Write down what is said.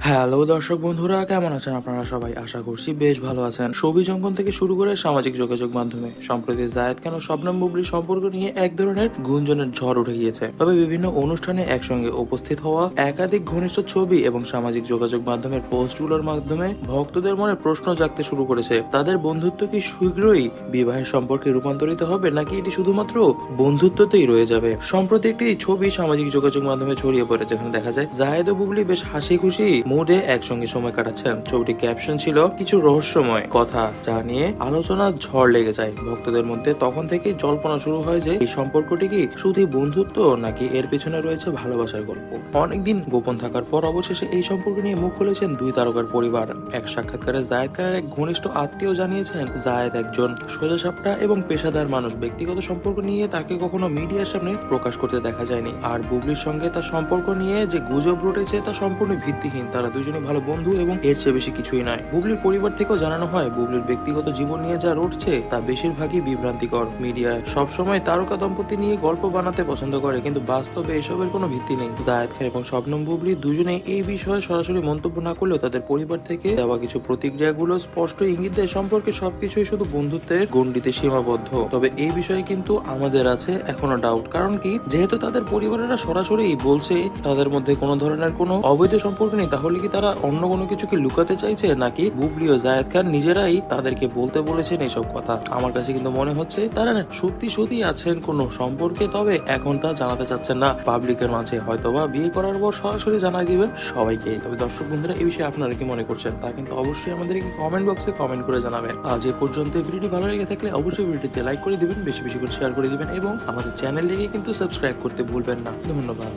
Hello দর্শক বন্ধুরা, কেমন আছেন আপনারা সবাই? আশা করছি বেশ ভালো আছেন। ছবি অঙ্কন থেকে শুরু করে সামাজিক যোগাযোগ মাধ্যমে সম্প্রতি জায়েদ খান ও শবনম বুবলির সম্পর্ক নিয়ে এক ধরনের গুঞ্জনের ঝড় উঠে গিয়েছে। তবে বিভিন্ন অনুষ্ঠানে একসঙ্গে উপস্থিত হওয়া একাধিক ঘনিষ্ঠ ছবি এবং সামাজিক যোগাযোগ মাধ্যমের পোস্টগুলোর মাধ্যমে ভক্তদের মনে প্রশ্ন জাগতে শুরু করেছে। তাদের বন্ধুত্ব কি শীঘ্রই বিবাহের সম্পর্কে রূপান্তরিত হবে, নাকি এটি শুধুমাত্র বন্ধুত্বতেই রয়ে যাবে? সম্প্রতি একটি ছবি সামাজিক যোগাযোগ মাধ্যমে ছড়িয়ে পড়ে, যেখানে দেখা যায় জায়েদ ও বুবলি বেশ হাসি খুশি মুডে একসঙ্গে সময় কাটাচ্ছেন। ছবিটি ক্যাপশন ছিল কিছু রহস্যময় কথা, যা নিয়ে আলোচনা ঝড় লেগে যায়। ভক্তদের মধ্যে তখন থেকেই জল্পনা শুরু হয় যে এই সম্পর্কটি কি শুধু বন্ধুত্ব, নাকি এর পেছনে রয়েছে ভালোবাসার গল্প। অনেকদিন গোপন থাকার পর অবশেষে এই সম্পর্ক নিয়ে মুখ খুলেছেন দুই তারকার পরিবার। এক সাক্ষাৎকারে জায়েদ খানের এক ঘনিষ্ঠ আত্মীয় জানিয়েছেন, জায়েদ একজন সোজাসাপটা এবং পেশাদার মানুষ। ব্যক্তিগত সম্পর্ক নিয়ে তাকে কখনো মিডিয়ার সামনে প্রকাশ করতে দেখা যায়নি। আর বুবলির সঙ্গে তার সম্পর্ক নিয়ে যে গুজব রটেছে তা সম্পূর্ণ ভিত্তিহীন। তারা দুজনে ভালো বন্ধু এবং এর চেয়ে বেশি কিছুই নয়। বুবলির পরিবার থেকেও জানানো হয়, বুবলির ব্যক্তিগত জীবন নিয়ে যা রটছে তা বেশিরভাগই বিভ্রান্তিকর। মিডিয়া সবসময় তারকা দম্পতি নিয়ে গল্প বানাতে পছন্দ করে, কিন্তু বাস্তবে এসবের কোনো ভিত্তি নেই। জায়েদ খান এবং শবনম বুবলি দুজনে এই বিষয়ে সরাসরি মন্তব্য না করলেও তাদের পরিবার থেকে দেওয়া কিছু প্রতিক্রিয়াগুলো স্পষ্ট ইঙ্গিত দেয় সম্পর্কে সবকিছুই শুধু বন্ধুত্বের গণ্ডিতে সীমাবদ্ধ। তবে এই বিষয়ে কিন্তু আমাদের আছে এখনো ডাউট। কারণ কি, যেহেতু তাদের পরিবারেরা সরাসরি বলছে তাদের মধ্যে কোনো ধরনের কোনো অবৈধ সম্পর্ক নেই, তাহলে কি তারা অন্য কোনো কিছুকে লুকাতে চাইছে, নাকি বুবলি ও জায়েদ খান নিজেরাই তাদেরকে বলতে বলেছেন এসব কথা? আমার কাছে কিন্তু মনে হচ্ছে তারা সত্যি আছেন কোনো সম্পর্কে, তবে এখন তা জানাতে চাচ্ছেন না পাবলিকের মাঝে। হয়তোবা বিয়ে করার পর সরাসরি জানাই দিবেন সবাইকে। তবে দর্শক বন্ধুরা, এই বিষয়ে আপনারা কি মনে করছেন তা কিন্তু অবশ্যই আমাদেরকে কমেন্ট বক্সে কমেন্ট করে জানাবেন। আজ এ পর্যন্ত ভিডিওটি ভালো লেগে থাকলে অবশ্যই ভিডিওটিতে লাইক করে দিবেন, বেশি বেশি করে শেয়ার করে দিবেন এবং আমাদের চ্যানেলটিকে কিন্তু সাবস্ক্রাইব করতে ভুলবেন না। ধন্যবাদ।